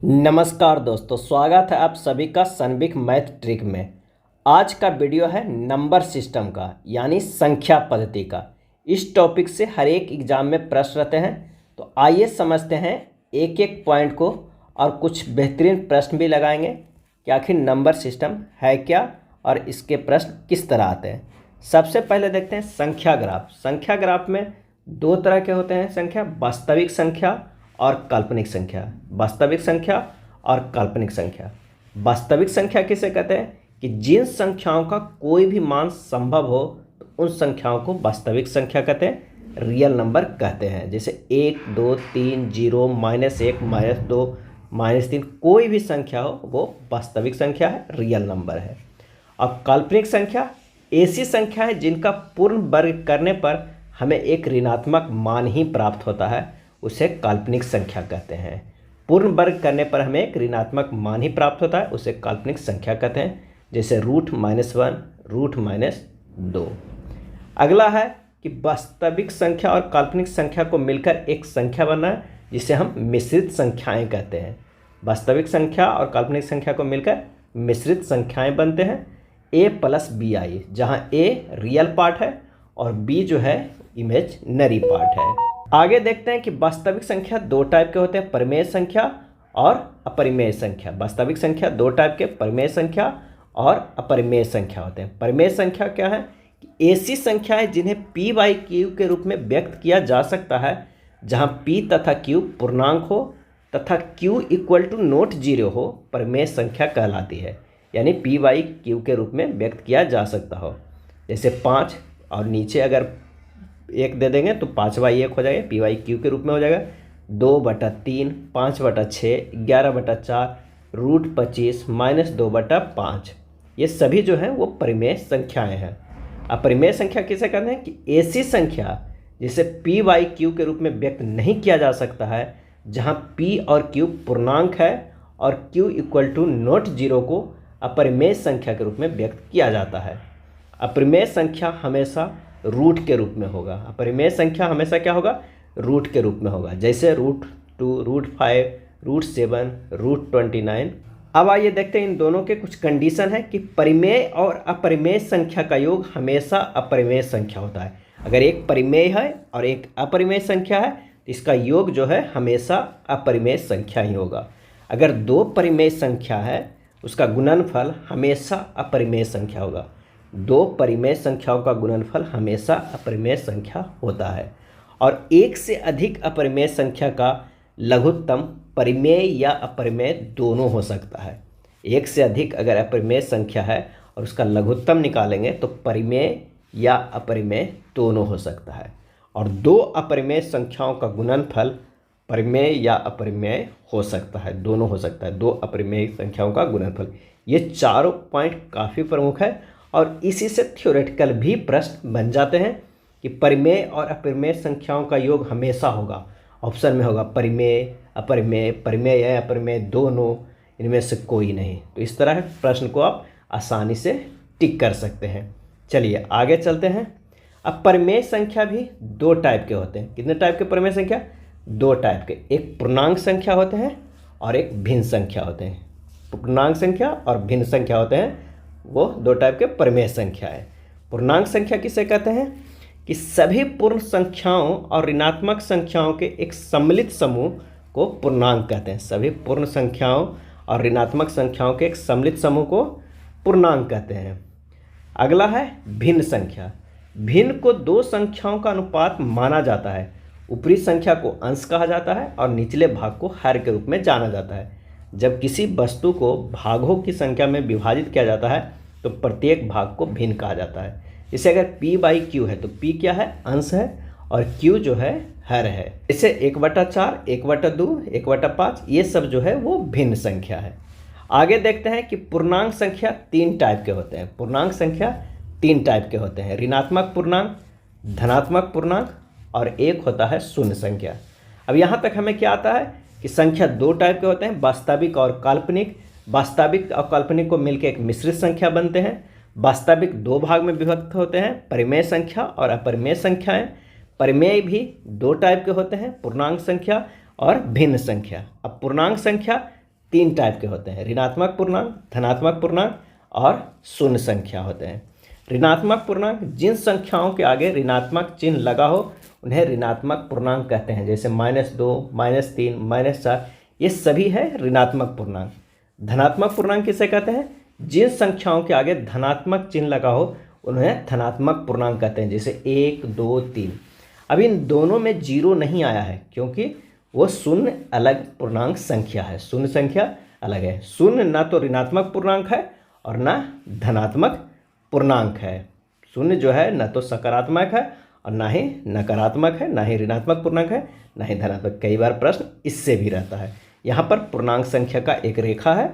नमस्कार दोस्तों, स्वागत है आप सभी का सनबिक मैथ ट्रिक में। आज का वीडियो है नंबर सिस्टम का, यानी संख्या पद्धति का। इस टॉपिक से हर एक एग्जाम में प्रश्न रहते हैं, तो आइए समझते हैं एक एक पॉइंट को और कुछ बेहतरीन प्रश्न भी लगाएंगे कि आखिर नंबर सिस्टम है क्या और इसके प्रश्न किस तरह आते हैं। सबसे पहले देखते हैं संख्या ग्राफ। संख्या ग्राफ में दो तरह के होते हैं संख्या, वास्तविक संख्या और काल्पनिक संख्या। वास्तविक संख्या और काल्पनिक संख्या। वास्तविक संख्या किसे कहते हैं कि जिन संख्याओं का कोई भी मान संभव हो तो उन संख्याओं को वास्तविक संख्या कहते हैं, रियल नंबर कहते हैं। जैसे 1, 2, 3, 0, -1, -2, -3, कोई भी संख्या हो वो वास्तविक संख्या है, रियल नंबर है। अब काल्पनिक संख्या ऐसी संख्या है जिनका पूर्ण वर्ग करने पर हमें एक ऋणात्मक मान ही प्राप्त होता है, उसे काल्पनिक संख्या कहते हैं। पूर्ण वर्ग करने पर हमें एक ऋणात्मक मान ही प्राप्त होता है, उसे काल्पनिक संख्या कहते हैं। जैसे √-1, √-2। अगला है कि वास्तविक संख्या और काल्पनिक संख्या को मिलकर एक संख्या बनना है, जिसे हम मिश्रित संख्याएं कहते हैं। वास्तविक संख्या और काल्पनिक संख्या को मिलकर मिश्रित संख्याएं बनते हैं, a+bi, जहाँ a रियल पार्ट है और b जो है इमेजिनरी पार्ट है। आगे देखते हैं कि वास्तविक संख्या दो टाइप के होते हैं, परिमेय संख्या और अपरिमेय संख्या। वास्तविक संख्या दो टाइप के, परिमेय संख्या और अपरिमेय संख्या होते हैं। परिमेय संख्या क्या है कि ऐसी संख्या है जिन्हें p/q के रूप में व्यक्त किया जा सकता है, जहां p तथा q पूर्णांक हो तथा q = 0 हो, परिमेय संख्या कहलाती है। यानी p/q के रूप में व्यक्त किया जा सकता हो। जैसे 5 और नीचे अगर 1 दे देंगे तो 5/1 हो जाएगा, p/q के रूप में हो जाएगा। 2/3, 5/6, 11/4, √25, -2/5, ये सभी जो हैं वो परिमेय संख्याएं हैं। अपरिमेय संख्या किसे कहते हैं कि ऐसी संख्या जिसे p/q के रूप में व्यक्त नहीं किया जा सकता है, जहां p और q पूर्णांक है और q = 0 को अपरिमेय संख्या के रूप में व्यक्त किया जाता है। अपरिमेय संख्या हमेशा रूट के रूप में होगा। अपरिमेय संख्या हमेशा क्या होगा? रूट के रूप में होगा। जैसे √2, √5, √7, √29। अब आइए देखते हैं इन दोनों के कुछ कंडीशन है कि परिमेय और अपरिमेय संख्या का योग हमेशा अपरिमेय संख्या होता है। अगर एक परिमेय है और एक अपरिमेय संख्या है तो इसका योग जो है हमेशा अपरिमेय संख्या ही होगा। अगर दो परिमेय संख्या है उसका गुणनफल हमेशा अपरिमेय संख्या होगा। दो परिमेय संख्याओं का गुणनफल हमेशा अपरिमेय संख्या होता है। और एक से अधिक अपरिमेय संख्या का लघुत्तम परिमेय या अपरिमेय दोनों हो सकता है। एक से अधिक अगर अपरिमेय संख्या है और उसका लघुत्तम निकालेंगे तो परिमेय या अपरिमेय दोनों हो सकता है। और दो अपरिमेय संख्याओं का गुणनफल परिमेय या अपरिमेय हो सकता है, दोनों हो सकता है। दो अपरिमेय संख्याओं का गुणनफल, ये चारों पॉइंट काफ़ी प्रमुख है और इसी से थ्योरेटिकल भी प्रश्न बन जाते हैं कि परिमेय और अपरिमेय संख्याओं का योग हमेशा होगा। ऑप्शन में होगा परिमेय, अपरिमेय, परिमेय या अपरिमेय दोनों, इनमें से कोई नहीं। तो इस तरह प्रश्न को आप आसानी से टिक कर सकते हैं। चलिए आगे चलते हैं। अब परिमेय संख्या भी दो टाइप के होते हैं। कितने टाइप के परिमेय संख्या? दो टाइप के। एक पूर्णांक संख्या होते हैं और एक भिन्न संख्या होते हैं। पूर्णांक संख्या और भिन्न संख्या होते हैं, वो दो टाइप के परिमेय संख्या है। पूर्णांक संख्या किसे कहते हैं कि सभी पूर्ण संख्याओं और ऋणात्मक संख्याओं के एक सम्मिलित समूह को पूर्णांक कहते हैं। सभी पूर्ण संख्याओं और ऋणात्मक संख्याओं के एक सम्मिलित समूह को पूर्णांक कहते हैं। अगला है भिन्न संख्या। भिन्न को दो संख्याओं का अनुपात माना जाता है। ऊपरी संख्या को अंश कहा जाता है और निचले भाग को हर के रूप में जाना जाता है। जब किसी वस्तु को भागों की संख्या में विभाजित किया जाता है तो प्रत्येक भाग को भिन्न कहा जाता है। जैसे अगर p/q है तो p क्या है? अंश है और q जो है हर है। जैसे 1/4, 1/2, 1/5, ये सब जो है वो भिन्न संख्या है। आगे देखते हैं कि पूर्णांक संख्या तीन टाइप के होते हैं। पूर्णांक संख्या तीन टाइप के होते हैं, ऋणात्मक पूर्णांक, धनात्मक पूर्णांक और एक होता है शून्य संख्या। अब यहाँ तक हमें क्या आता है कि संख्या दो टाइप के होते हैं, वास्तविक और काल्पनिक। वास्तविक और काल्पनिक को मिलकर एक मिश्रित संख्या बनते हैं। वास्तविक दो भाग में विभक्त होते हैं, परिमेय संख्या और अपरिमेय संख्याएं। परिमेय भी दो टाइप के होते हैं, पूर्णांक संख्या और भिन्न संख्या। अब पूर्णांक संख्या तीन टाइप के होते हैं, ऋणात्मक पूर्णांक, धनात्मक पूर्णांक और शून्य संख्या होते हैं। ऋणात्मक पूर्णांक, जिन संख्याओं के आगे ऋणात्मक चिन्ह लगा हो उन्हें ऋणात्मक पूर्णांक कहते हैं, जैसे -2, -3, -4, ये सभी है ऋणात्मक पूर्णांक। धनात्मक पूर्णांक किसे कहते हैं? जिन संख्याओं के आगे धनात्मक चिन्ह लगा हो उन्हें धनात्मक पूर्णांक कहते हैं, जैसे 1, 2, 3। अब इन दोनों में जीरो नहीं आया है क्योंकि वो शून्य अलग पूर्णांक संख्या है, शून्य संख्या अलग है। शून्य ना तो ऋणात्मक पूर्णांक है और ना धनात्मक पूर्णांक है। शून्य जो है ना तो सकारात्मक है और ना ही नकारात्मक है, ना ही ऋणात्मक पूर्णांक है, ना ही धनात्मक। कई बार प्रश्न इससे भी रहता है। यहाँ पर पूर्णांक संख्या का एक रेखा है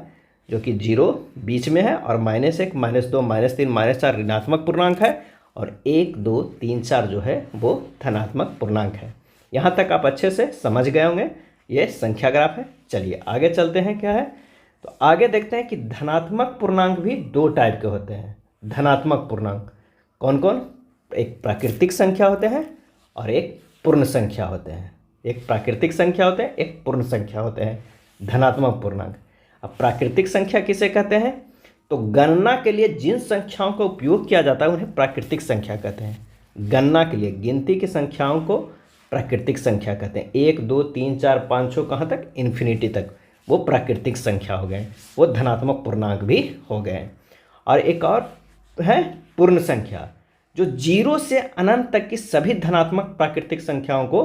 जो कि 0 बीच में है और -1, -2, -3, -4 ऋणात्मक पूर्णांक है और 1, 2, 3, 4 जो है वो धनात्मक पूर्णांक है। यहाँ तक आप अच्छे से समझ गए होंगे, ये संख्या ग्राफ है। चलिए आगे चलते हैं, क्या है तो आगे देखते हैं कि धनात्मक पूर्णांक भी दो टाइप के होते हैं। धनात्मक पूर्णांक कौन कौन? एक प्राकृतिक संख्या होते हैं और एक पूर्ण संख्या होते हैं। एक प्राकृतिक संख्या होते हैं, एक पूर्ण संख्या होते हैं, धनात्मक पूर्णांक। अब प्राकृतिक संख्या किसे कहते हैं? तो गणना के लिए जिन संख्याओं का उपयोग किया जाता है उन्हें प्राकृतिक संख्या कहते हैं। गणना के लिए गिनती की संख्याओं को प्राकृतिक संख्या कहते हैं। 1, 2, 3, 4, 5, 6 कहाँ तक? इन्फिनिटी तक, वो प्राकृतिक संख्या हो गए, वो धनात्मक पूर्णांक भी हो गए। और एक और है पूर्ण संख्या, जो 0 से अनंत तक की सभी धनात्मक प्राकृतिक संख्याओं को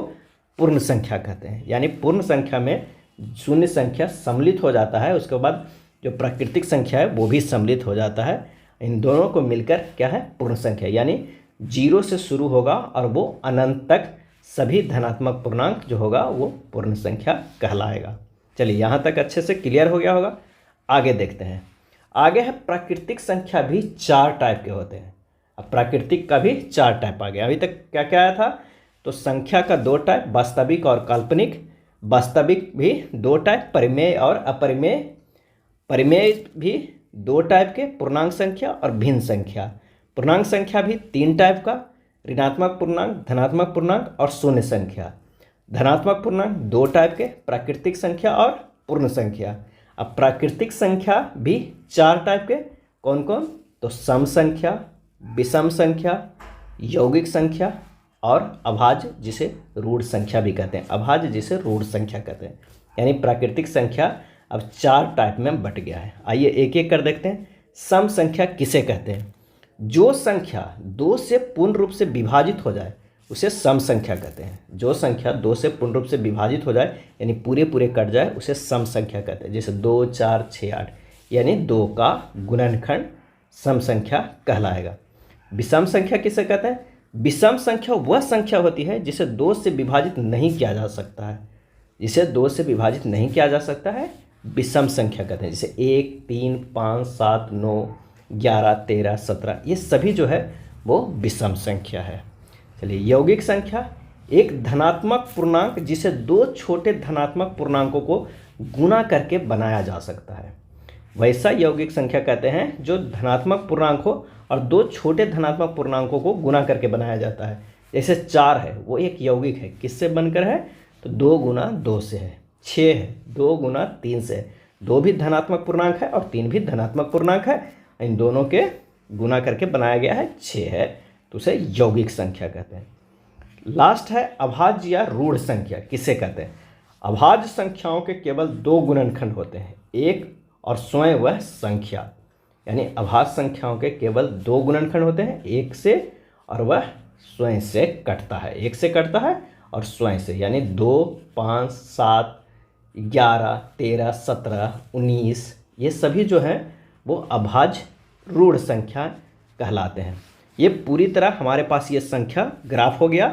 पूर्ण संख्या कहते हैं। यानी पूर्ण संख्या में शून्य संख्या सम्मिलित हो जाता है, उसके बाद जो प्राकृतिक संख्या है वो भी सम्मिलित हो जाता है। इन दोनों को मिलकर क्या है? पूर्ण संख्या। यानी 0 से शुरू होगा और वो अनंत तक सभी धनात्मक पूर्णांक जो होगा वो पूर्ण संख्या कहलाएगा। चलिए यहाँ तक अच्छे से क्लियर हो गया होगा। आगे देखते हैं। आगे है प्राकृतिक संख्या भी 4 टाइप के होते हैं। अब प्राकृतिक का भी 4 टाइप आ गया। अभी तक क्या क्या आया था? तो संख्या का 2 टाइप, वास्तविक और काल्पनिक। वास्तविक भी 2 टाइप, परिमेय और अपरिमेय। परिमेय भी 2 टाइप के, पूर्णांक संख्या और भिन्न संख्या। पूर्णांक संख्या भी 3 टाइप का, ऋणात्मक पूर्णांक, धनात्मक पूर्णांक और शून्य संख्या। धनात्मक पूर्णांक 2 टाइप के, प्राकृतिक संख्या और पूर्ण संख्या। अब प्राकृतिक संख्या भी 4 टाइप के, कौन कौन? तो सम संख्या, विषम संख्या, यौगिक संख्या और अभाज्य, जिसे रूढ़ संख्या भी कहते हैं। अभाज्य जिसे रूढ़ संख्या कहते हैं। यानी प्राकृतिक संख्या अब 4 टाइप में बट गया है। आइए एक एक कर देखते हैं। सम संख्या किसे कहते हैं? जो संख्या 2 से पूर्ण रूप से विभाजित हो जाए उसे सम संख्या कहते हैं। जो संख्या 2 से पूर्ण रूप से विभाजित हो जाए यानी पूरे पूरे कट जाए उसे सम संख्या कहते हैं। जैसे 2, 4, 6, 8 यानी 2 का गुणनखंड सम संख्या कहलाएगा। विषम संख्या किसे कहते हैं? विषम संख्या वह संख्या होती है जिसे 2 से विभाजित नहीं किया जा सकता है। जिसे 2 से विभाजित नहीं किया जा सकता है विषम संख्या कहते हैं। जैसे 1, 3, 5, 7, 9, 11, 13, 17 ये सभी जो है वो विषम संख्या है। चलिए यौगिक संख्या, एक धनात्मक पूर्णांक जिसे 2 छोटे धनात्मक पूर्णांकों को गुणा करके बनाया जा सकता है, वैसा यौगिक संख्या कहते हैं जो धनात्मक पूर्णांक हो और 2 छोटे धनात्मक पूर्णांकों को गुणा करके बनाया जाता है। जैसे 4 है वो एक यौगिक है, किससे बनकर है? तो 2 गुना 2 से है। 6 है 2 गुना 3 से है। 2 भी धनात्मक पूर्णांक है और 3 भी धनात्मक पूर्णांक है, इन दोनों के गुना करके बनाया गया है, 6 है, तो उसे यौगिक संख्या कहते हैं। लास्ट है अभाज्य या रूढ़ संख्या किसे कहते हैं? अभाज्य संख्याओं के केवल 2 गुणनखंड होते हैं, एक और स्वयं वह संख्या। यानी अभाज्य संख्याओं के केवल 2 गुणनखंड होते हैं, एक से और वह स्वयं से कटता है। एक से कटता है और स्वयं से, यानी 2, 5, 7, 11, 13, 17, 19 ये सभी जो हैं वो अभाज्य रूढ़ संख्या कहलाते हैं। ये पूरी तरह हमारे पास ये संख्या ग्राफ हो गया।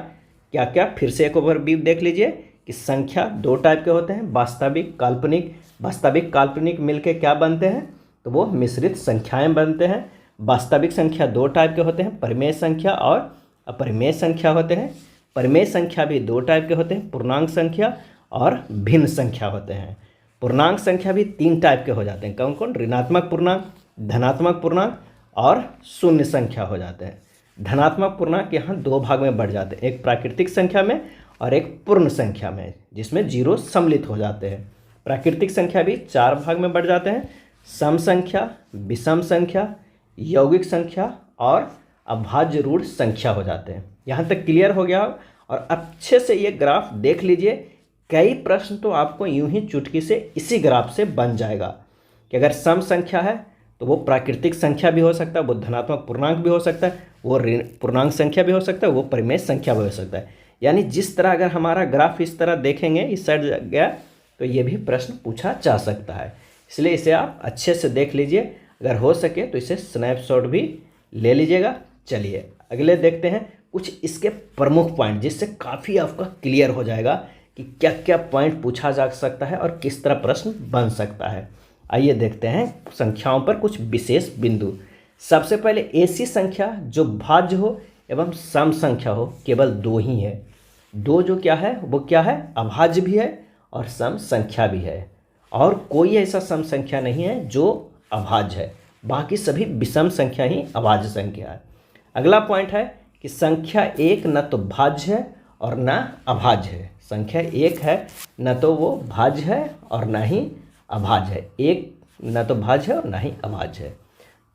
क्या क्या? फिर से एक ओवरव्यू देख लीजिए कि संख्या 2 टाइप के होते हैं, वास्तविक, काल्पनिक। वास्तविक काल्पनिक मिलके क्या बनते हैं? तो वो मिश्रित संख्याएं बनते हैं। वास्तविक संख्या 2 टाइप के होते हैं, परिमेय संख्या और अपरिमेय संख्या होते हैं। परिमेय संख्या भी 2 टाइप के होते हैं, पूर्णांक संख्या और भिन्न संख्या होते हैं। पूर्णांक संख्या भी 3 टाइप के हो जाते हैं, कौन कौन? ऋणात्मक पूर्णांक, धनात्मक पूर्णांक और शून्य संख्या हो जाते हैं। धनात्मक पूर्णांक यहाँ 2 भाग में बढ़ जाते हैं, एक प्राकृतिक संख्या में और एक पूर्ण संख्या में, जिसमें 0 सम्मिलित हो जाते हैं। प्राकृतिक संख्या भी 4 भाग में बढ़ जाते हैं, सम संख्या, विषम संख्या, यौगिक संख्या और अभाज्य रूढ़ संख्या हो जाते हैं। यहाँ तक क्लियर हो गया? और अच्छे से ये ग्राफ देख लीजिए, कई प्रश्न तो आपको यूं ही चुटकी से इसी ग्राफ से बन जाएगा कि अगर सम संख्या है तो वो प्राकृतिक संख्या भी हो सकता है, वो धनात्मक पूर्णांक भी हो सकता है, वो ऋण पूर्णांक संख्या भी हो सकता है, वो परिमेय संख्या भी हो सकता है। यानी जिस तरह अगर हमारा ग्राफ इस तरह देखेंगे, इस साइड गया, तो ये भी प्रश्न पूछा जा सकता है। इसलिए इसे आप अच्छे से देख लीजिए, अगर हो सके तो इसे स्नैपशॉट भी ले लीजिएगा। चलिए अगले देखते हैं कुछ इसके प्रमुख पॉइंट, जिससे काफ़ी आपका क्लियर हो जाएगा कि क्या क्या पॉइंट पूछा जा सकता है और किस तरह प्रश्न बन सकता है। आइए देखते हैं संख्याओं पर कुछ विशेष बिंदु। सबसे पहले ऐसी संख्या जो भाज्य हो एवं सम संख्या हो, केवल 2 ही है। 2 जो क्या है, वो क्या है, अभाज्य भी है और सम संख्या भी है, और कोई ऐसा सम संख्या नहीं है जो अभाज्य है, बाकी सभी विषम संख्या ही अभाज्य संख्या है। अगला पॉइंट है कि संख्या 1 न तो भाज्य है और न अभाज्य है। संख्या 1 है, न तो वो भाज्य है और न ही अभाज्य है। 1 न तो भाज्य है और न ही अभाज्य है।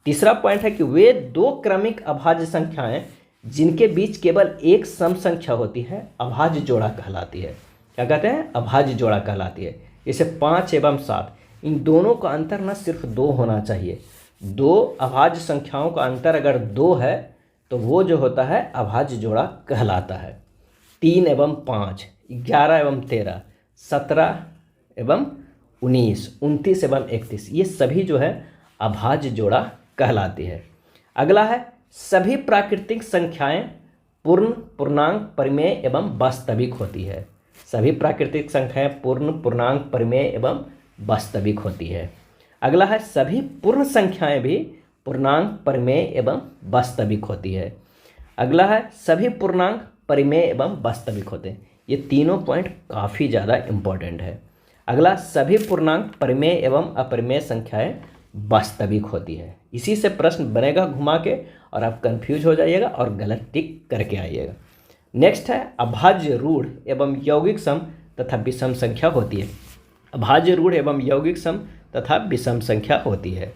तीसरा पॉइंट है कि वे 2 क्रमिक अभाज्य संख्याएं जिनके बीच केवल एक सम संख्या होती है, अभाज्य जोड़ा कहलाती है। क्या कहते हैं, अभाज्य जोड़ा कहलाती है। जैसे 5 एवं 7, इन दोनों का अंतर न सिर्फ 2 होना चाहिए। 2 अभाज्य संख्याओं का अंतर अगर 2 है तो वो जो होता है अभाज्य जोड़ा कहलाता है। 3 एवं 5, 11 एवं 13, 17 एवं 19, 29 एवं 31, ये सभी जो है अभाज्य जोड़ा कहलाती है। अगला है सभी प्राकृतिक संख्याएं पूर्ण, पूर्णांक, परिमेय एवं वास्तविक होती है। सभी प्राकृतिक संख्याएं पूर्ण, पूर्णांक, परिमेय एवं वास्तविक होती है। अगला है सभी पूर्ण संख्याएं भी पूर्णांक, परिमेय एवं वास्तविक होती है। अगला है सभी पूर्णांक परिमेय एवं वास्तविक होते हैं। ये तीनों पॉइंट काफ़ी ज़्यादा इम्पोर्टेंट है। अगला सभी पूर्णांक परिमेय एवं अपरिमेय संख्याएं वास्तविक होती है। इसी से प्रश्न बनेगा घुमा के और आप कंफ्यूज हो जाइएगा और गलत टिक करके आइएगा। नेक्स्ट है अभाज्य रूढ़ एवं यौगिक सम तथा विषम संख्या होती है। अभाज्य रूढ़ एवं यौगिक सम तथा विषम संख्या होती है।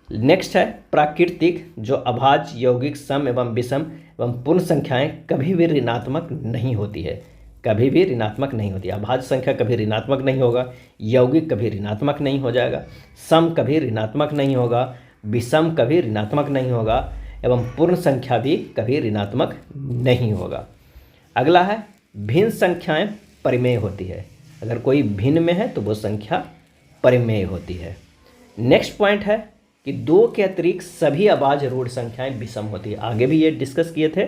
नेक्स्ट है प्राकृतिक, जो अभाज्य, यौगिक, सम एवं विषम एवं पूर्ण संख्याएं कभी भी ऋणात्मक नहीं होती है। कभी भी ऋणात्मक नहीं होती। अभाज्य संख्या कभी ऋणात्मक नहीं होगा, यौगिक कभी ऋणात्मक नहीं हो जाएगा, सम कभी ऋणात्मक नहीं होगा, विषम कभी ऋणात्मक नहीं होगा एवं पूर्ण संख्या भी कभी ऋणात्मक नहीं होगा। अगला है भिन्न संख्याएं परिमेय होती है। अगर कोई भिन्न में है तो वो संख्या परिमेय होती है। नेक्स्ट पॉइंट है कि 2 के अतिरिक्त सभी अभाज्य रूढ़ संख्याएं विषम होती है। आगे भी ये डिस्कस किए थे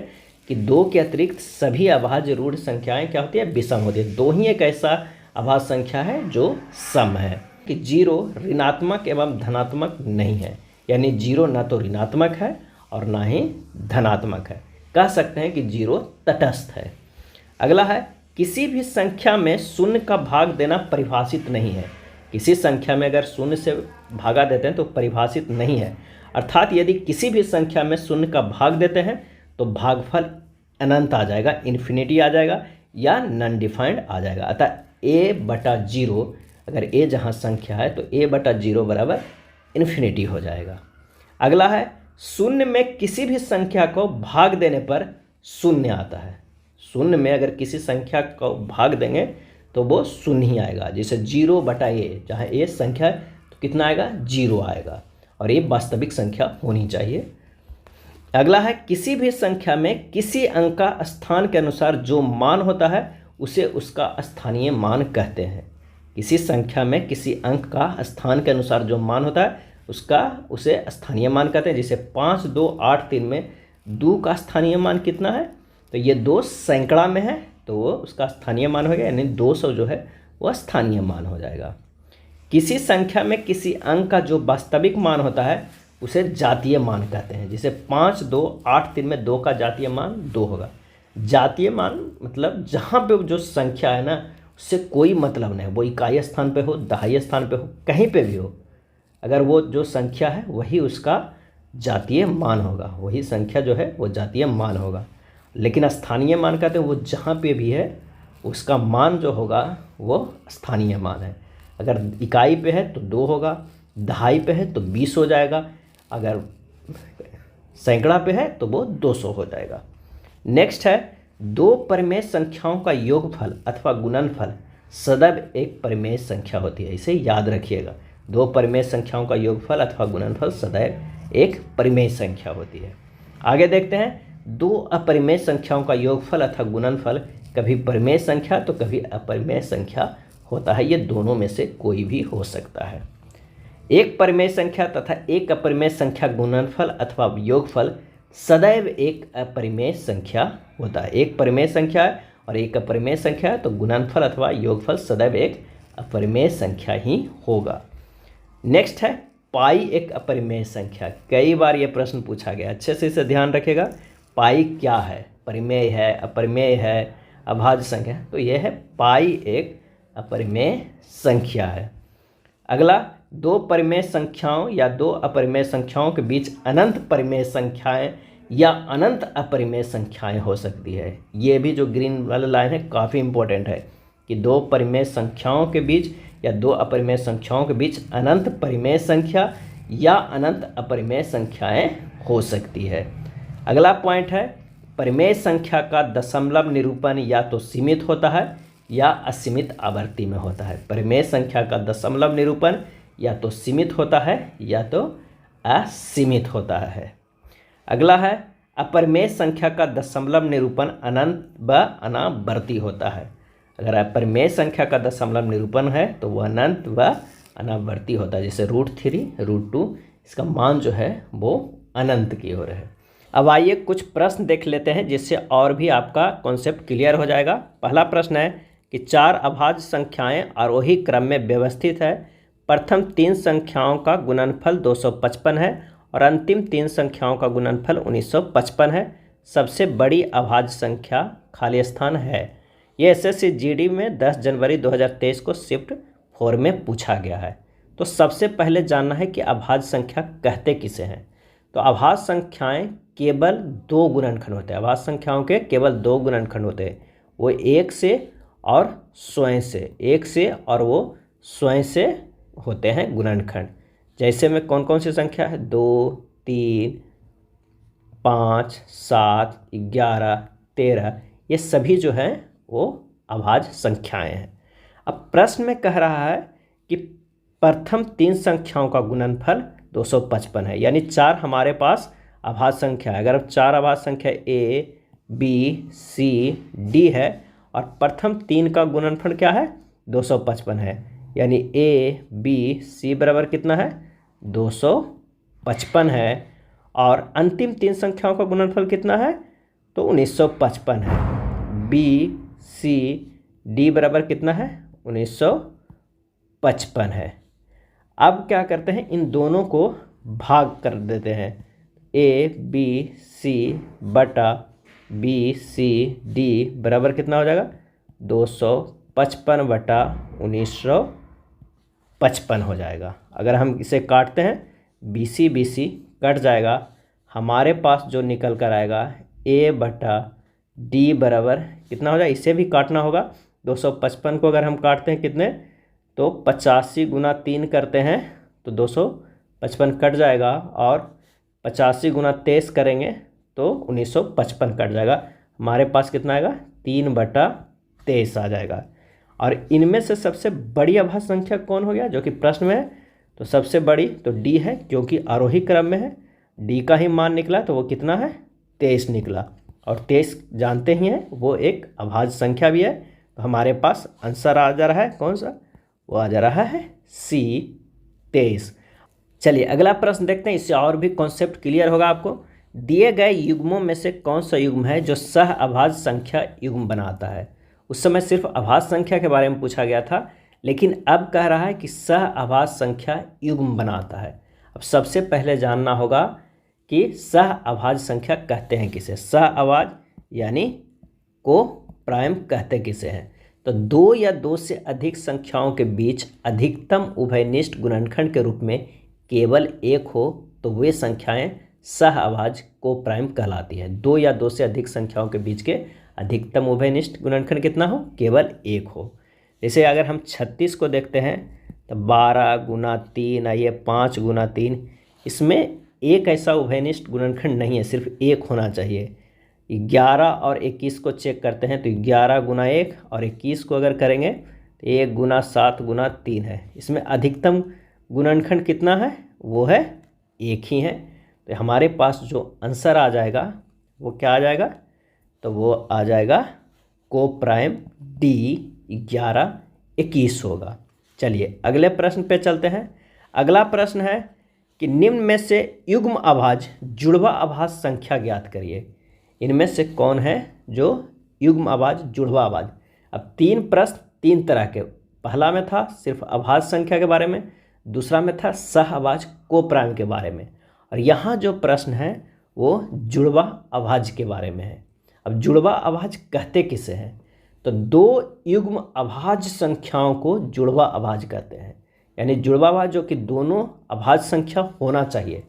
कि 2 के अतिरिक्त सभी अभाज्य रूढ़ संख्याएं क्या होती है, विषम होती है। 2 ही एक ऐसा अभाज्य संख्या है जो सम है कि 0 ऋणात्मक एवं धनात्मक नहीं है, यानी 0 ना तो ऋणात्मक है और ना ही धनात्मक है। कह सकते हैं कि 0 तटस्थ है। अगला है किसी भी संख्या में शून्य का भाग देना परिभाषित नहीं है। किसी संख्या में अगर शून्य से भागा देते हैं तो परिभाषित नहीं है, अर्थात यदि किसी भी संख्या में शून्य का भाग देते हैं तो भागफल अनंत आ जाएगा, इन्फिनिटी आ जाएगा या नॉन डिफाइंड आ जाएगा। अतः a/0, अगर a जहाँ संख्या है तो a/0 बराबर इन्फिनिटी हो जाएगा। अगला है शून्य में किसी भी संख्या को भाग देने पर शून्य आता है। शून्य में अगर किसी संख्या को भाग देंगे तो वो शून्य ही आएगा। जैसे 0/a, जहाँ a संख्या है तो कितना आएगा, 0 आएगा, और ये वास्तविक संख्या होनी चाहिए। अगला है किसी भी संख्या में किसी अंक का स्थान के अनुसार जो मान होता है उसे उसका स्थानीय मान कहते हैं। किसी संख्या में किसी अंक का स्थान के अनुसार जो मान होता है उसे स्थानीय मान कहते हैं। जैसे 5, 2, 8, 3 में 2 का स्थानीय मान कितना है, तो ये 2 सैकड़ा में है तो वो उसका स्थानीय मान हो गया, यानी 200 जो है वह स्थानीय मान हो जाएगा। किसी संख्या में किसी अंक का जो वास्तविक मान होता है उसे जातीय मान कहते हैं। जैसे 5, 2, 8, 3 में 2 का जातीय मान 2 होगा। जातीय मान मतलब जहाँ पे जो संख्या है ना उससे कोई मतलब नहीं, वो इकाई स्थान पे हो, दहाई स्थान पे हो, कहीं पे भी हो, अगर वो जो संख्या है वही उसका जातीय मान होगा, वही संख्या जो है वो जातीय मान होगा। लेकिन स्थानीय मान कहते हैं वो जहाँ पे भी है उसका मान जो होगा वो स्थानीय मान है। अगर इकाई पे है तो 2 होगा, दहाई पे है तो 20 हो जाएगा, अगर सैकड़ा पे है तो वो 200 हो जाएगा। नेक्स्ट है, 2 परिमेय संख्याओं का योगफल अथवा गुणनफल सदैव एक परिमेय संख्या होती है। इसे याद रखिएगा, 2 परिमेय संख्याओं का योगफल अथवा गुणनफल सदैव एक परिमेय संख्या होती है। आगे देखते हैं, 2 अपरिमेय संख्याओं का योगफल अथवा गुणनफल कभी परिमेय संख्या तो कभी अपरिमेय संख्या होता है। ये दोनों में से कोई भी हो सकता है। एक परिमेय संख्या तथा एक अपरिमेय संख्या गुणनफल अथवा योगफल सदैव एक अपरिमेय संख्या होता है। एक परिमेय संख्या है और एक अपरिमेय संख्या है तो गुणनफल अथवा योगफल सदैव एक अपरिमेय संख्या ही होगा। नेक्स्ट है, पाई एक अपरिमेय संख्या। कई बार ये प्रश्न पूछा गया, अच्छे से इसे ध्यान रखेगा। पाई क्या है? परिमेय है, अपरिमेय है, अभाज्य संख्या? तो यह है पाई एक अपरिमेय संख्या है। अगला, 2 परिमेय संख्याओं या 2 अपरिमेय संख्याओं के बीच अनंत परिमेय संख्याएं या अनंत अपरिमेय संख्याएं हो सकती है। ये भी जो ग्रीन वाला लाइन है काफ़ी इंपॉर्टेंट है कि 2 परिमेय संख्याओं के बीच या 2 अपरिमेय संख्याओं के बीच अनंत परिमेय संख्या या अनंत अपरिमेय संख्याएं हो सकती है। अगला पॉइंट है, परिमेय संख्या का दशमलव निरूपण या तो सीमित होता है या असीमित आवर्ती में होता है। परिमेय संख्या का दशमलव निरूपण या तो सीमित होता है या तो असीमित होता है। अगला है, अपरिमेय संख्या का दशमलव निरूपण अनंत व अनावर्ती होता है। अगर अपरिमेय संख्या का दशमलव निरूपण है तो वह अनंत व अनावर्ती होता है। जैसे √3, √2, इसका मान जो है वो अनंत की ओर है। अब आइए कुछ प्रश्न देख लेते हैं जिससे और भी आपका कॉन्सेप्ट क्लियर हो जाएगा। पहला प्रश्न है कि 4 अभाज्य संख्याएं आरोही क्रम में व्यवस्थित है। प्रथम 3 संख्याओं का गुणनफल 255 है और अंतिम 3 संख्याओं का गुणनफल 1955 है। सबसे बड़ी अभाज्य संख्या खाली स्थान है। ये एसएससी जीडी में 10 जनवरी 2023 को शिफ्ट 4 में पूछा गया है। तो सबसे पहले जानना है कि अभाज्य संख्या कहते किसे हैं। तो अभाज्य संख्याएं केवल 2 गुणनखंड होते हैं। अभाज्य संख्याओं के केवल 2 गुणनखंड होते हैं, वो 1 से और स्वयं से। 1 से और वो स्वयं से होते हैं गुणनखंड। जैसे में कौन कौन सी संख्या है? 2, 3, 5, 7, 11, 13, ये सभी जो हैं वो अभाज्य संख्याएं हैं। अब प्रश्न में कह रहा है कि प्रथम 3 संख्याओं का गुणनफल 255 है, यानी 4 हमारे पास अभाज्य संख्या है। अगर 4 अभाज्य संख्या A, B, C, D है और प्रथम 3 का गुणनफल क्या है? 255 है, यानी A, B, C बराबर कितना है? 255 है। और अंतिम 3 संख्याओं का गुणनफल कितना है? तो 1955 है। B, C, D बराबर कितना है? 1955 है। अब क्या करते हैं, इन दोनों को भाग कर देते हैं। A, B, C बटा B, C, D बराबर कितना हो जाएगा? 255 बटा 1955 हो जाएगा। अगर हम इसे काटते हैं, BC BC कट जाएगा, हमारे पास जो निकल कर आएगा A बटा D बराबर कितना हो जाएगा? इसे भी काटना होगा। 255 को अगर हम काटते हैं कितने, तो 85 गुना 3 करते हैं तो 255 कट जाएगा, और 85 गुना 23 करेंगे तो 1955 कट जाएगा। हमारे पास कितना आएगा? 3 बटा 23 आ जाएगा। और इनमें से सबसे बड़ी अभाज्य संख्या कौन हो गया जो कि प्रश्न में है? तो सबसे बड़ी तो D है, क्योंकि आरोही क्रम में है। D का ही मान निकला तो वो कितना है? 23 निकला, और 23 जानते ही हैं वो एक अभाज्य संख्या भी है। तो हमारे पास आंसर आ जा रहा है कौन सा? वो आ जा रहा है C, 23। चलिए अगला प्रश्न देखते हैं, इससे और भी कॉन्सेप्ट क्लियर होगा आपको। दिए गए युग्मों में से कौन सा युग्म है जो सह अभाज्य संख्या युग्म बनाता है? उस समय सिर्फ अभाज्य संख्या के बारे में पूछा गया था, लेकिन अब कह रहा है कि सह अभाज्य संख्या युग्म बनाता है। अब सबसे पहले जानना होगा कि सह अभाज्य संख्या कहते हैं किसे। सह अभाज्य यानी को प्राइम कहते किसे हैं? तो 2 या 2 से अधिक संख्याओं के बीच अधिकतम उभयनिष्ठ गुणनखंड के रूप में केवल एक हो तो वे संख्याएं सह अभाज्य को प्राइम कहलाती है। 2 या 2 से अधिक संख्याओं के बीच के अधिकतम उभयनिष्ठ गुणनखंड कितना हो? केवल एक हो। जैसे अगर हम 36 को देखते हैं तो 12 गुना 3, ये 5 गुना 3। इसमें एक ऐसा उभयनिष्ठ गुणनखंड नहीं है, सिर्फ एक होना चाहिए। 11 और 21 को चेक करते हैं तो 11 गुना 1 और 21 को अगर करेंगे तो 1 गुना 7 गुना 3 है। इसमें अधिकतम गुणनखंड कितना है? वो है एक ही है। तो हमारे पास जो आंसर आ जाएगा वो क्या आ जाएगा? तो वो आ जाएगा को प्राइम डी 11 21 होगा। चलिए अगले प्रश्न पे चलते हैं। अगला प्रश्न है कि निम्न में से युग्म अभाज्य जुड़वा अभाज्य संख्या ज्ञात करिए। इनमें से कौन है जो युग्म अभाज्य जुड़वा अभाज्य? अब 3 प्रश्न 3 तरह के। पहला में था सिर्फ अभाज्य संख्या के बारे में, दूसरा में था सह अभाज्य को प्राइम के बारे में, और यहाँ जो प्रश्न है वो जुड़वा अभाज्य के बारे में है। अब जुड़वा अभाज्य कहते किसे हैं? तो 2 युग्म अभाज्य संख्याओं को जुड़वा अभाज्य कहते हैं, यानी जुड़वा अभाज्य जो कि दोनों अभाज्य संख्या होना चाहिए।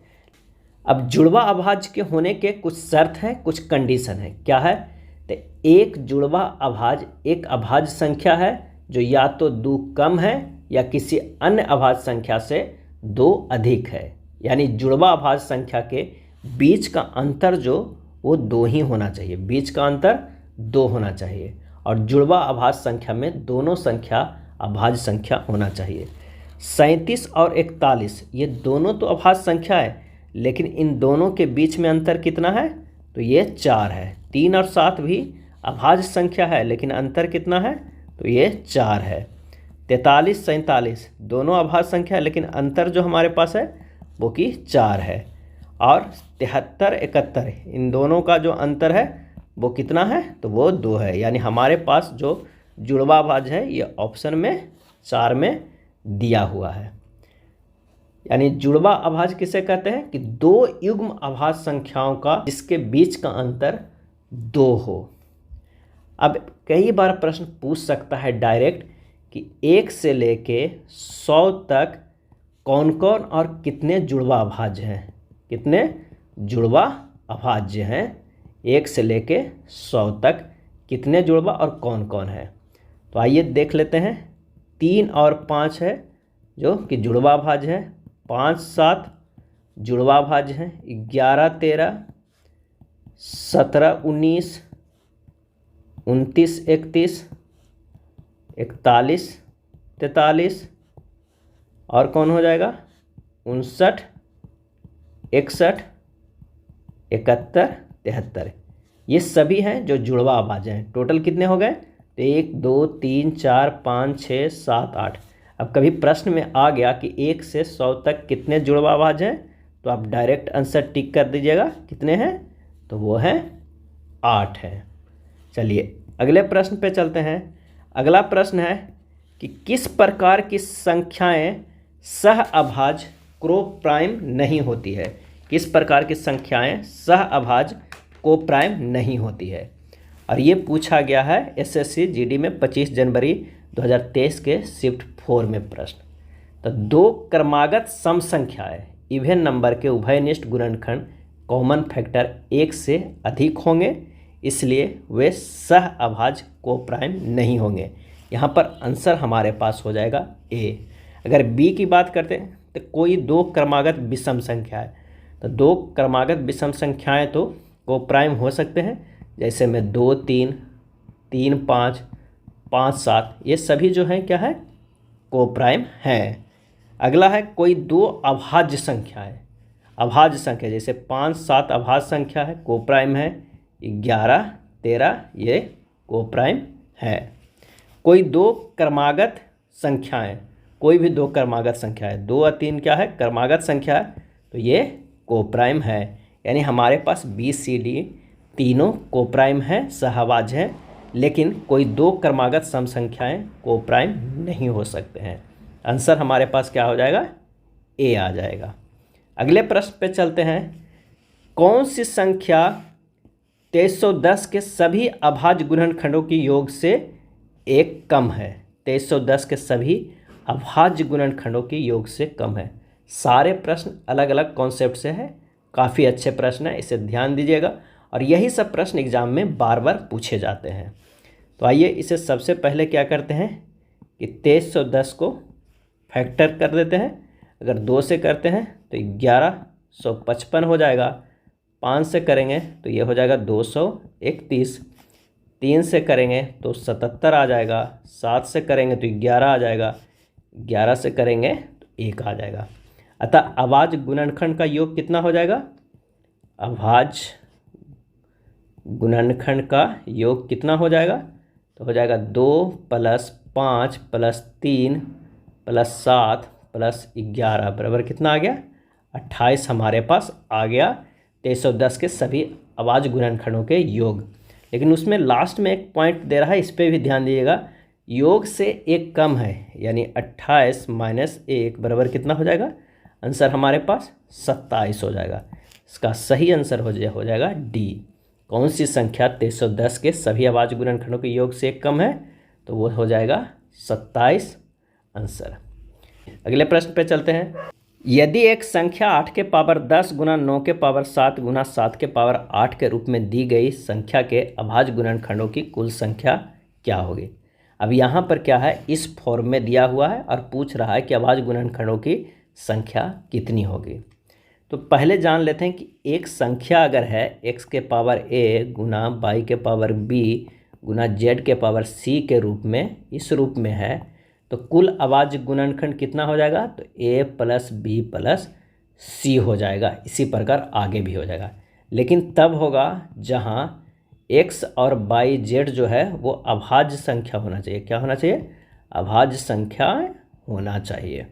अब जुड़वा अभाज्य के होने के कुछ शर्त हैं, कुछ कंडीशन है। क्या है? तो एक जुड़वा अभाज्य एक अभाज्य संख्या है जो या तो 2 कम है या किसी अन्य अभाज्य संख्या से 2 अधिक है, यानी जुड़वा अभाज्य संख्या के बीच का अंतर जो वो 2 ही होना चाहिए, बीच का अंतर 2 होना चाहिए। और जुड़वा अभाज्य संख्या में दोनों संख्या अभाज्य संख्या होना चाहिए। 37 और 41 ये दोनों तो अभाज्य संख्या है, लेकिन इन दोनों के बीच में अंतर कितना है? तो ये 4 है। 3 और 7 भी अभाज्य संख्या है, लेकिन अंतर कितना है? तो ये 4 है। 43 47 दोनों अभाज्य संख्या है, लेकिन अंतर जो हमारे पास है वो कि 4 है। और 73 71 इन दोनों का जो अंतर है वो कितना है? तो वो 2 है। यानी हमारे पास जो जुड़वा अभाज्य है ये ऑप्शन में 4 में दिया हुआ है। यानी जुड़वा अभाज्य किसे कहते हैं? कि 2 युग्म अभाज्य संख्याओं का जिसके बीच का अंतर 2 हो। अब कई बार प्रश्न पूछ सकता है डायरेक्ट कि 1 से लेके 100 तक कौन कौन और कितने जुड़वा अभाज्य हैं? कितने जुड़वा अभाज्य हैं? 1 से लेके 100 तक कितने जुड़वा और कौन कौन है? तो आइए देख लेते हैं। 3 और 5 है जो कि जुड़वा अभाज्य है। 5 7 जुड़वा अभाज्य हैं। 11 13 17 19 29 31 41 43 और कौन हो जाएगा? 59 61 71 73 ये सभी हैं जो जुड़वा अभाज्य हैं। टोटल कितने हो गए? तो 1 2 3 4 5 6 7 8। अब कभी प्रश्न में आ गया कि 1 से 100 तक कितने जुड़वा अभाज्य हैं, तो आप डायरेक्ट आंसर टिक कर दीजिएगा। कितने हैं? तो वो हैं 8 हैं। चलिए अगले प्रश्न पे चलते हैं। अगला प्रश्न है कि किस प्रकार की संख्याएं सह अभाज्य को प्राइम नहीं होती है? किस प्रकार की संख्याएं सह अभाज्य को प्राइम नहीं होती है? और ये पूछा गया है एसएससी जीडी में 25 जनवरी 2023 के शिफ्ट 4 में प्रश्न। तो 2 क्रमागत सम संख्याएं इवन नंबर के उभयनिष्ठ गुणनखंड कॉमन फैक्टर 1 से अधिक होंगे, इसलिए वे सह अभाज्य को प्राइम नहीं होंगे। यहाँ पर आंसर हमारे पास हो जाएगा ए। अगर बी की बात करते हैं तो कोई 2 क्रमागत विषम संख्या है, तो 2 क्रमागत विषम संख्याएं तो को प्राइम हो सकते हैं, जैसे में 2 3 3 5 5 7 ये सभी जो हैं क्या है? को प्राइम हैं। अगला है कोई 2 अभाज्य संख्या है। अभाज्य संख्या जैसे 5 7 अभाज्य संख्या है, को प्राइम है। 11 13 ये को प्राइम है। कोई 2 क्रमागत संख्याएं, कोई भी 2 क्रमागत संख्या है, 2 और 3 क्या है? क्रमागत संख्या है, तो ये को प्राइम है। यानी हमारे पास बी सी डी तीनों को प्राइम है, सहअभाज्य है, लेकिन कोई 2 क्रमागत सम संख्याएं को प्राइम नहीं हो सकते हैं। आंसर हमारे पास क्या हो जाएगा? ए आ जाएगा। अगले प्रश्न पे चलते हैं। कौन सी संख्या 2310 के सभी अभाज्य गुणनखंडों के योग से 1 कम है? 2310 के सभी अभाज्य गुणनखंडों के योग से कम है। सारे प्रश्न अलग अलग कॉन्सेप्ट से है, काफ़ी अच्छे प्रश्न है, इसे ध्यान दीजिएगा। और यही सब प्रश्न एग्जाम में बार बार पूछे जाते हैं। तो आइए इसे सबसे पहले क्या करते हैं कि 2310 को फैक्टर कर देते हैं। अगर 2 से करते हैं तो 1155 हो जाएगा। 5 से करेंगे तो ये हो जाएगा 231। 3 से करेंगे तो 77 आ जाएगा। 7 से करेंगे तो 11 आ जाएगा। 11 से करेंगे तो 1 आ जाएगा। अतः अभाज्य गुणनखंड का योग कितना हो जाएगा? अभाज्य गुणनखंड का योग कितना हो जाएगा? तो हो जाएगा 2 + 5 + 3 + 7 + 11 बराबर कितना आ गया? 28 हमारे पास आ गया 2310 के सभी अभाज्य गुणनखंडों के योग। लेकिन उसमें लास्ट में एक पॉइंट दे रहा है, इस पर भी ध्यान दीजिएगा। योग से 1 कम है, यानी 28 - 1 बराबर कितना हो जाएगा? आंसर हमारे पास 27 हो जाएगा। इसका सही आंसर हो जाएगा डी। कौन सी संख्या 2310 के सभी अभाज्य गुणनखंडों के योग से 1 कम है? तो वो हो जाएगा 27 आंसर। अगले प्रश्न पे चलते हैं। यदि एक संख्या 8 के पावर 10 गुना 9 के पावर 7 गुना 7 के पावर 8 के रूप में दी गई संख्या के अभाज्य गुणनखंडों की कुल संख्या क्या होगी? अब यहाँ पर क्या है, इस फॉर्म में दिया हुआ है और पूछ रहा है कि अभाज्य गुणनखंडों की संख्या कितनी होगी। तो पहले जान लेते हैं कि एक संख्या अगर है x के पावर a गुना y के पावर b गुना z के पावर c के रूप में, इस रूप में है, तो कुल अभाज्य गुणनखंड कितना हो जाएगा? तो a + b + c हो जाएगा। इसी प्रकार आगे भी हो जाएगा, लेकिन तब होगा जहाँ x और y z जो है वो अभाज्य संख्या होना चाहिए। क्या होना चाहिए? अभाज्य संख्या होना चाहिए।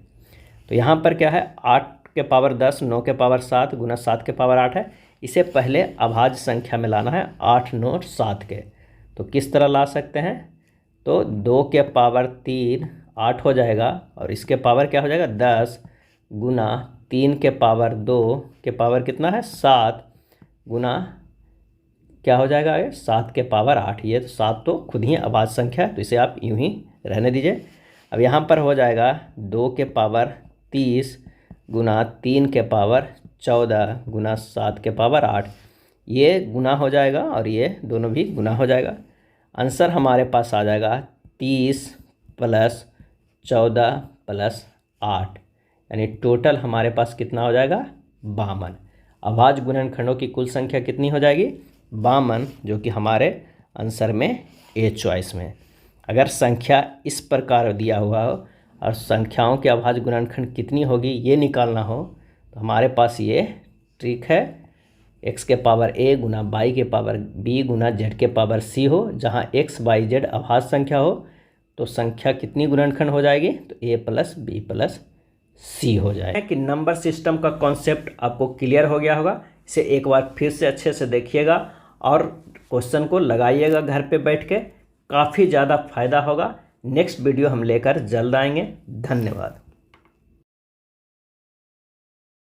तो यहाँ पर क्या है, 8 के पावर 10 9 के पावर 7 गुना 7 के पावर 8 है। इसे पहले अभाज्य संख्या में लाना है, 8 9 7 के। तो किस तरह ला सकते हैं? तो 2 के पावर 3 8 हो जाएगा, और इसके पावर क्या हो जाएगा? 10 गुना 3 के पावर 2 के पावर कितना है? 7 गुना क्या हो जाएगा? 7 के पावर 8। ये तो 7 तो खुद ही अभाज्य संख्या है, तो इसे आप यूं ही रहने दीजिए। अब यहाँ पर हो जाएगा 2 के पावर 30 गुना 3 के पावर 14 गुना 7 के पावर 8। ये गुना हो जाएगा और ये दोनों भी गुना हो जाएगा। आंसर हमारे पास आ जाएगा 30 + 14 + 8, यानी टोटल हमारे पास कितना हो जाएगा? 52। अभाज्य गुणनखंडों की कुल संख्या कितनी हो जाएगी? 52, जो कि हमारे आंसर में ए चॉइस में। अगर संख्या इस प्रकार दिया हुआ हो और संख्याओं के अभाज्य गुणनखंड कितनी होगी ये निकालना हो, तो हमारे पास ये ट्रिक है, x के पावर a गुना y के पावर b गुना z के पावर c हो। जहाँ x y z अभाज्य संख्या हो तो संख्या कितनी गुणनखंड हो जाएगी? तो a + b + c हो जाएगा। कि नंबर सिस्टम का कॉन्सेप्ट आपको क्लियर हो गया होगा। इसे एक बार फिर से अच्छे से देखिएगा और क्वेश्चन को लगाइएगा घर पे बैठ के, काफ़ी ज़्यादा फायदा होगा। नेक्स्ट वीडियो हम लेकर जल्द आएंगे। धन्यवाद।